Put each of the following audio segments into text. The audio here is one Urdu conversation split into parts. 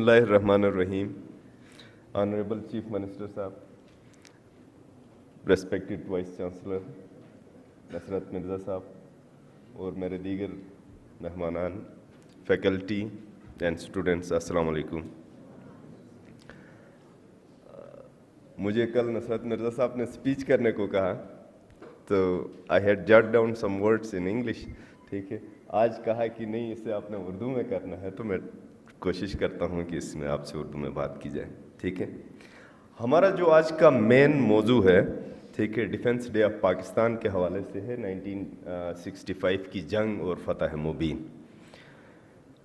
اللہ الرحمن الرحیم. آنریبل چیف منسٹر صاحب, ریسپیکٹڈ وائس چانسلر نصرت مرزا صاحب اور میرے دیگر مہمانان, فیکلٹی اینڈ اسٹوڈنٹس, السلام علیکم. مجھے کل نصرت مرزا صاحب نے اسپیچ کرنے کو کہا تو I had Jat down some words in English. ٹھیک ہے, آج کہا کہ نہیں اسے آپ نے اردو میں کرنا ہے, تو میں کوشش کرتا ہوں کہ اس میں آپ سے اردو میں بات کی جائے. ٹھیک ہے, ہمارا جو آج کا مین موضوع ہے, ٹھیک ہے, ڈیفنس ڈے آف پاکستان کے حوالے سے ہے, 1965 کی جنگ اور فتح مبین.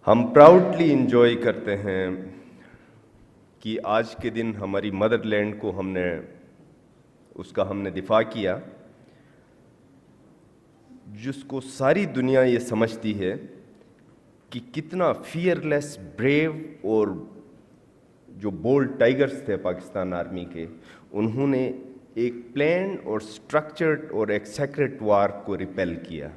ہم پراؤڈلی انجوائے کرتے ہیں کہ آج کے دن ہماری مدر لینڈ کو ہم نے دفاع کیا, جس کو ساری دنیا یہ سمجھتی ہے کہ کتنا فیئر لیس, بریو اور جو بولڈ ٹائگرز تھے پاکستان آرمی کے, انہوں نے ایک پلانڈ اور سٹرکچرڈ اور ایک سیکریٹ وار کو ریپیل کیا.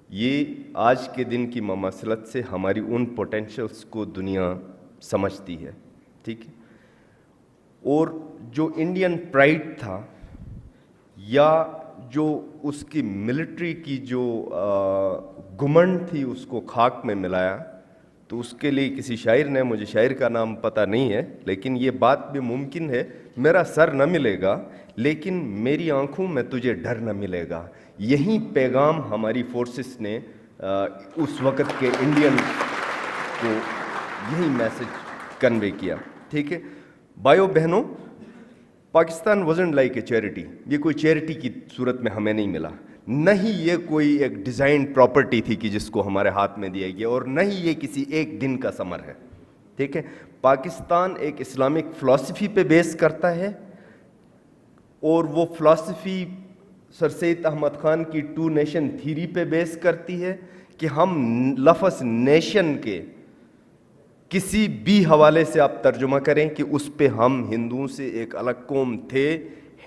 یہ آج کے دن کی مماثلت سے ہماری ان پوٹینشلز کو دنیا سمجھتی ہے. ٹھیک ہے, اور جو انڈین پرائڈ تھا یا جو اس کی ملٹری کی جو گھمنڈ تھی, اس کو خاک میں ملایا. تو اس کے لیے کسی شاعر نے, مجھے شاعر کا نام پتہ نہیں ہے, لیکن یہ بات بھی ممکن ہے, میرا سر نہ ملے گا لیکن میری آنکھوں میں تجھے ڈر نہ ملے گا. یہی پیغام ہماری فورسز نے اس وقت کے انڈین کو یہی میسج کنوے کیا. ٹھیک ہے بھائیو بہنوں, پاکستان وزنٹ لائک اے چیریٹی. یہ کوئی چیریٹی کی صورت میں ہمیں نہیں ملا, نہ ہی یہ کوئی ایک ڈیزائن پراپرٹی تھی کہ جس کو ہمارے ہاتھ میں دیا گیا, اور نہ ہی یہ کسی ایک دن کا ثمر ہے. ٹھیک ہے, پاکستان ایک اسلامک فلسفی پہ بیس کرتا ہے, اور وہ فلسفی سر سید احمد خان کی 2 نیشن تھیری پہ بیس کرتی ہے کہ ہم لفظ نیشن کے کسی بھی حوالے سے آپ ترجمہ کریں کہ اس پہ ہم ہندوؤں سے ایک الگ قوم تھے,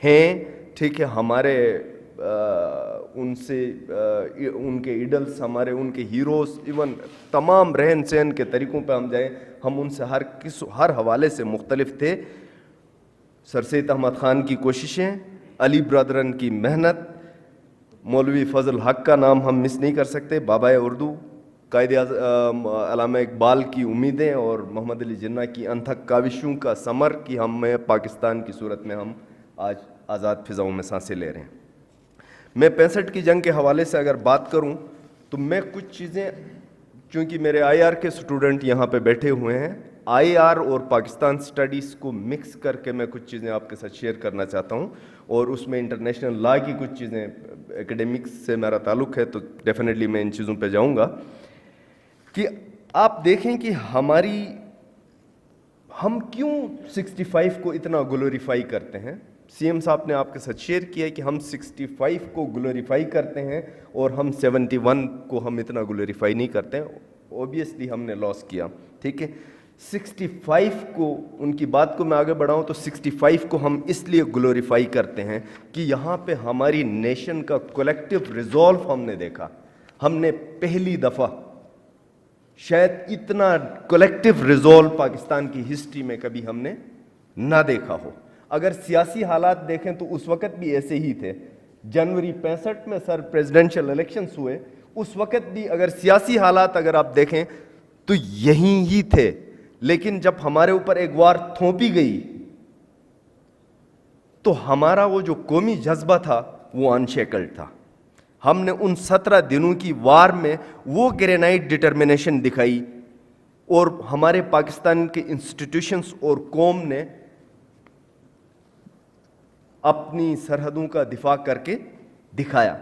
ہیں. ٹھیک ہے, ہمارے ان سے ان کے ایڈلس, ہمارے ان کے ہیروز, ایون تمام رہن سہن کے طریقوں پہ ہم جائیں, ہم ان سے ہر حوالے سے مختلف تھے. سر سید احمد خان کی کوششیں, علی برادرن کی محنت, مولوی فضل حق کا نام ہم مس نہیں کر سکتے, بابا اردو, قائد علامہ اقبال کی امیدیں, اور محمد علی جناح کی انتھک کاوشوں کا ثمر کہ ہمیں پاکستان کی صورت میں ہم آج آزاد فضاؤں میں سانسیں لے رہے ہیں. میں 65 کی جنگ کے حوالے سے اگر بات کروں تو میں کچھ چیزیں, چونکہ میرے آئی آر کے اسٹوڈنٹ یہاں پہ بیٹھے ہوئے ہیں, آئی آر اور پاکستان اسٹڈیز کو مکس کر کے میں کچھ چیزیں آپ کے ساتھ شیئر کرنا چاہتا ہوں, اور اس میں انٹرنیشنل لا کی کچھ چیزیں, ایکڈیمکس سے میرا تعلق ہے تو ڈیفینیٹلی میں ان چیزوں پہ جاؤں گا. کہ آپ دیکھیں کہ ہم کیوں 65 کو اتنا گلوریفائی کرتے ہیں. سی ایم صاحب نے آپ کے ساتھ شیئر کیا کہ ہم 65 کو گلوریفائی کرتے ہیں اور ہم 71 کو ہم اتنا گلوریفائی نہیں کرتے ہیں. اوبیسلی ہم نے لاس کیا. ٹھیک ہے, 65 کو, ان کی بات کو میں آگے بڑھاؤں تو 65 کو ہم اس لیے گلوریفائی کرتے ہیں کہ یہاں پہ ہماری نیشن کا کولیکٹیو ریزولو ہم نے دیکھا. ہم نے پہلی دفعہ شاید اتنا کولیکٹیو ریزولو پاکستان کی ہسٹری میں کبھی ہم نے نہ دیکھا ہو. اگر سیاسی حالات دیکھیں تو اس وقت بھی ایسے ہی تھے. جنوری 65 میں سر پریزیڈنشل الیکشنز ہوئے, اس وقت بھی اگر سیاسی حالات اگر آپ دیکھیں تو یہیں ہی تھے. لیکن جب ہمارے اوپر ایک وار تھوپی گئی تو ہمارا وہ جو قومی جذبہ تھا وہ انشیکلڈ تھا. ہم نے ان 17 دنوں کی وار میں وہ گرینائٹ ڈٹرمنیشن دکھائی, اور ہمارے پاکستان کے انسٹیٹیوشنز اور قوم نے اپنی سرحدوں کا دفاع کر کے دکھایا.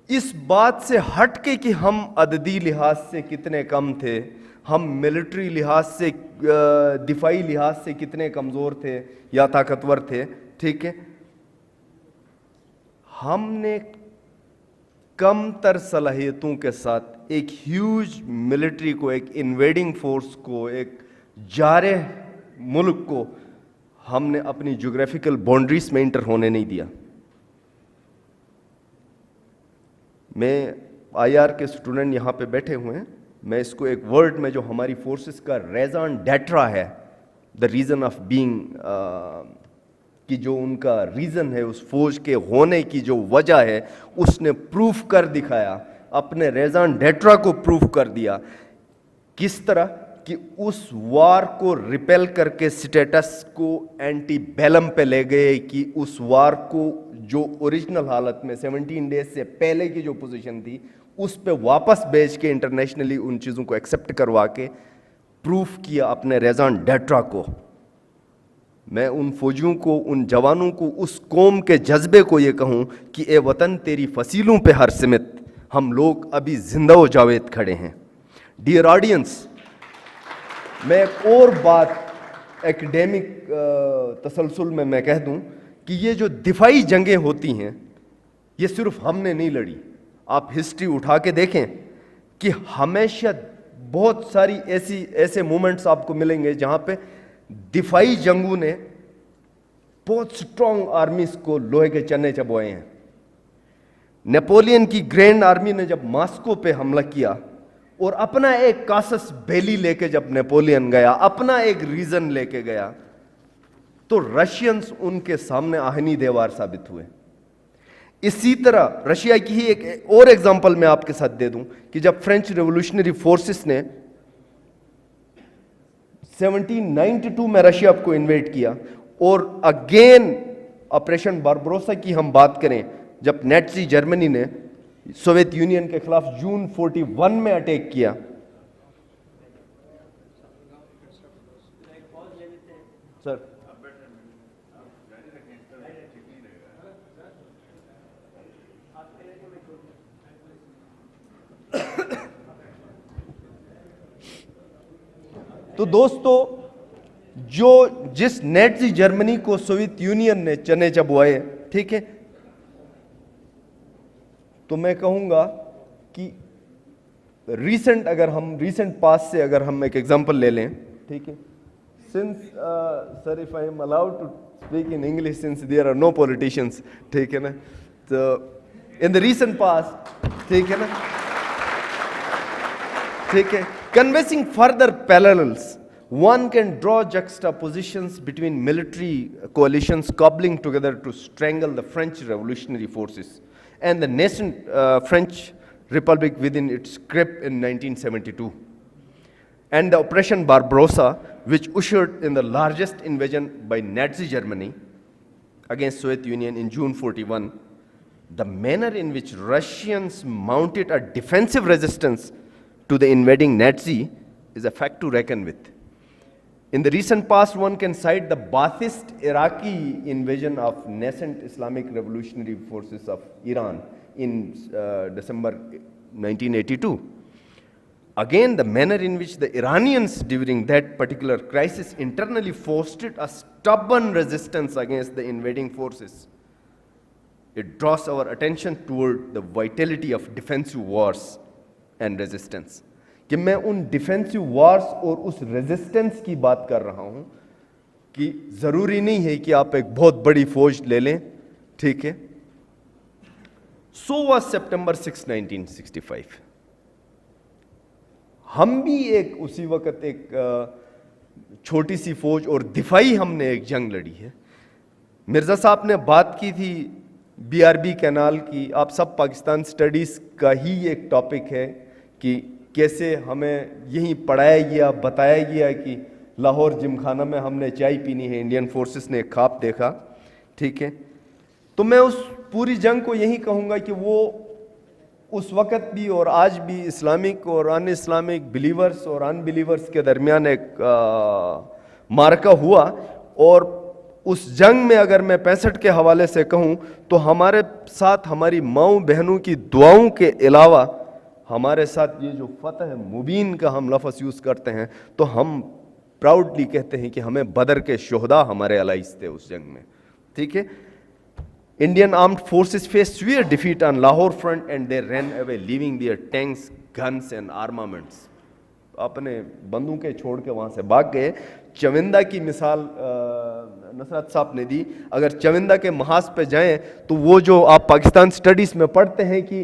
اس بات سے ہٹ کے کہ ہم عددی لحاظ سے کتنے کم تھے, ہم ملٹری لحاظ سے, دفاعی لحاظ سے کتنے کمزور تھے یا طاقتور تھے. ٹھیک ہے, ہم نے کم تر صلاحیتوں کے ساتھ ایک ہیوج ملٹری کو, ایک انویڈنگ فورس کو, ایک جارح ملک کو ہم نے اپنی جغرافیکل باؤنڈریز میں انٹر ہونے نہیں دیا. میں آئی آر کے اسٹوڈنٹ یہاں پہ بیٹھے ہوئے ہیں, میں اس کو ایک ورڈ میں جو ہماری فورسز کا ریزان ڈیٹرا ہے, دا ریزن آف بینگ, کہ جو ان کا ریزن ہے, اس فوج کے ہونے کی جو وجہ ہے, اس نے پروف کر دکھایا, اپنے ریزان ڈیٹرا کو پروف کر دیا. کس طرح کہ اس وار کو ریپیل کر کے سٹیٹس کو اینٹی بیلم پہ لے گئے, کہ اس وار کو جو اوریجنل حالت میں 17 ڈیز سے پہلے کی جو پوزیشن تھی اس پہ واپس بھیج کے انٹرنیشنلی ان چیزوں کو ایکسیپٹ کروا کے پروف کیا اپنے ریزان ڈیٹرا کو. میں ان فوجیوں کو, ان جوانوں کو, اس قوم کے جذبے کو یہ کہوں کہ اے وطن تیری فصیلوں پہ ہر سمت ہم لوگ ابھی زندہ و جاوید کھڑے ہیں. ڈیئر آڈینس, میں ایک اور بات ایکڈیمک تسلسل میں کہہ دوں کہ یہ جو دفاعی جنگیں ہوتی ہیں یہ صرف ہم نے نہیں لڑی. آپ ہسٹری اٹھا کے دیکھیں کہ ہمیشہ بہت ساری ایسے مومنٹس آپ کو ملیں گے جہاں پہ دفاعی جنگوں نے بہت سٹرونگ آرمیز کو لوہے کے چنے چبوئے ہیں. نیپولین کی گرینڈ آرمی نے جب ماسکو پہ حملہ کیا اور اپنا ایک کاسس بیلی لے کے جب نیپولین گیا, اپنا ایک ریزن لے کے گیا, تو رشینز ان کے سامنے آہنی دیوار ثابت ہوئے. اسی طرح رشیا کی ہی ایک اور ایگزامپل میں آپ کے ساتھ دے دوں کہ جب فرینچ ریولوشنری فورسز نے 1792 میں رشیا کو انویٹ کیا, اور اگین آپریشن باربروسا کی ہم بات کریں, جب نیٹزی جرمنی نے سوویت یونین کے خلاف جون 41 میں اٹیک کیا. سر تو دوستو, جس نیٹزی جرمنی کو سوویت یونین نے چنے چبوئے, ٹھیک ہے, تو میں کہوں گا کہ ریسنٹ پاس سے اگر ہم ایک ایگزامپل لے لیں, ٹھیک ہے, since sir if I am allowed to speak in English since there are no politicians, ٹھیک ہے نا, تو ان دا ریسنٹ پاس, ٹھیک ہے نا, ٹھیک ہے, conversing further parallels, one can draw juxtapositions between military coalitions cobbling together to strangle the French revolutionary forces and the nascent French Republic within its grip in 1972, and the Operation Barbarossa, which ushered in the largest invasion by Nazi Germany against Soviet Union in June 41. The manner in which Russians mounted a defensive resistance to the invading Nazi is a fact to reckon with. In the recent past, one can cite the Ba'athist Iraqi invasion of nascent Islamic revolutionary forces of Iran in December 1982. Again, the manner in which the Iranians during that particular crisis internally fostered a stubborn resistance against the invading forces. It draws our attention toward the vitality of defensive wars and resistance. کہ میں ان ڈیفینسو وارز اور اس ریزسٹنس کی بات کر رہا ہوں کہ ضروری نہیں ہے کہ آپ ایک بہت بڑی فوج لے لیں, ٹھیک ہے. سو واز سپٹمبر 6, 1965. ہم بھی ایک اسی وقت ایک چھوٹی سی فوج اور دفاعی ہم نے ایک جنگ لڑی ہے. مرزا صاحب نے بات کی تھی BRB کینال کی, آپ سب پاکستان سٹڈیز کا ہی ایک ٹاپک ہے کہ کیسے ہمیں یہیں پڑھایا گیا, بتایا گیا کہ لاہور جم خانہ میں ہم نے چائے پینی ہے, انڈین فورسز نے ایک خواب دیکھا, ٹھیک ہے. تو میں اس پوری جنگ کو یہی کہوں گا کہ وہ اس وقت بھی اور آج بھی اسلامک اور ان اسلامک بلیورز اور ان بلیورز کے درمیان ایک مارکا ہوا. اور اس جنگ میں اگر میں 65 کے حوالے سے کہوں تو ہمارے ساتھ ہماری ماؤں بہنوں کی دعاؤں کے علاوہ ہمارے ساتھ یہ جو فتح مبین کا ہم لفظ یوز کرتے ہیں, تو ہم پراؤڈلی کہتے ہیں کہ ہمیں بدر کے شہداء ہمارے الائز تھے اس جنگ میں, ٹھیک ہے. Indian armed forces faced severe defeat on Lahore front and they ran away, leaving their tanks, guns and armaments. اپنے بندوقیں چھوڑ کے وہاں سے بھاگ گئے. چوندہ کی مثال نصرت صاحب نے دی. اگر چوندہ کے محاذ پہ جائیں تو وہ جو آپ پاکستان سٹڈیز میں پڑھتے ہیں کہ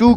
2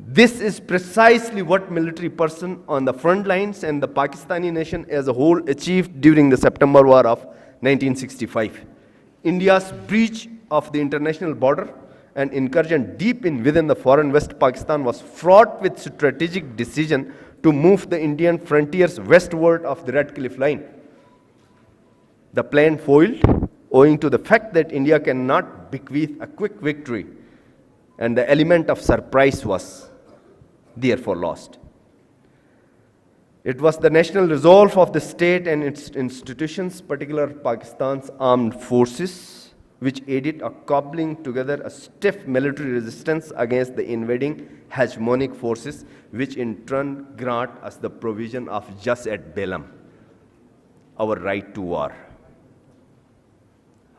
this is precisely what military person on the front lines and the Pakistani nation as a whole achieved during the September War of 1965. India's breach of the international border and incursion deep in within the foreign West Pakistan was fraught with strategic decision to move the Indian frontiers westward of the Red Cliff Line. The plan foiled owing to the fact that India cannot bequeath a quick victory, and the element of surprise was therefore lost. It was the national resolve of the state and its institutions, particularly Pakistan's armed forces, which aided a cobbling together a stiff military resistance against the invading hegemonic forces, which in turn grant us the provision of jus ad bellum, our right to war.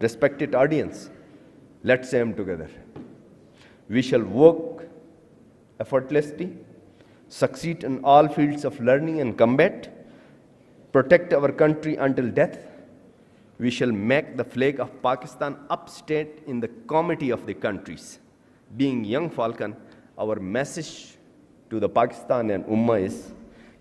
Respected audience, let's say them together. We shall work effortlessly, succeed in all fields of learning and combat, protect our country until death. We shall make the flag of Pakistan upstand in the comity of the countries. Being young falcon, our message to the Pakistan and Ummah is,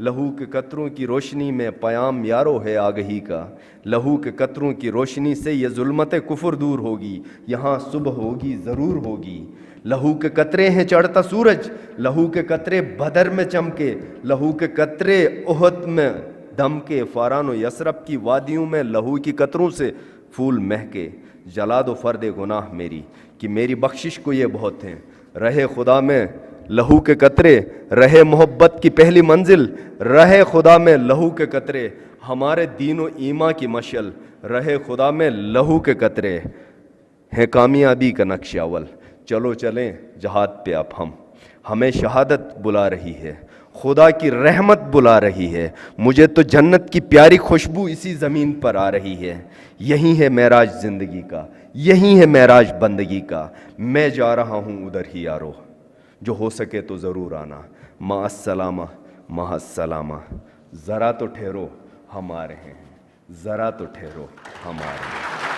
لہو کے قطروں کی روشنی میں پیام یارو ہے آگہی کا، لہو کے قطروں کی روشنی سے یہ ظلمت کفر دور ہوگی، یہاں صبح ہوگی ضرور ہوگی۔ لہو کے قطرے ہیں چڑھتا سورج، لہو کے قطرے بدر میں چمکے، لہو کے قطرے احد میں دم کے، فاران و یثرب کی وادیوں میں لہو کی قطروں سے پھول مہکے۔ جلا دو فرد گناہ میری کہ میری بخشش کو یہ بہت ہیں، رہے خدا میں لہو کے قطرے، رہے محبت کی پہلی منزل، رہے خدا میں لہو کے قطرے، ہمارے دین و ایمان کی مشعل، رہے خدا میں لہو کے قطرے ہے کامیابی کا نقش اول۔ چلو چلیں جہاد پہ اب ہمیں شہادت بلا رہی ہے، خدا کی رحمت بلا رہی ہے، مجھے تو جنت کی پیاری خوشبو اسی زمین پر آ رہی ہے۔ یہی ہے معراج زندگی کا، یہی ہے معراج بندگی کا، میں جا رہا ہوں ادھر ہی یارو، جو ہو سکے تو ضرور آنا۔ مع السلامہ مع السلامہ، ذرا تو ٹھہرو ہم آ رہے ہیں، ذرا تو ٹھہرو ہم آ رہے ہیں۔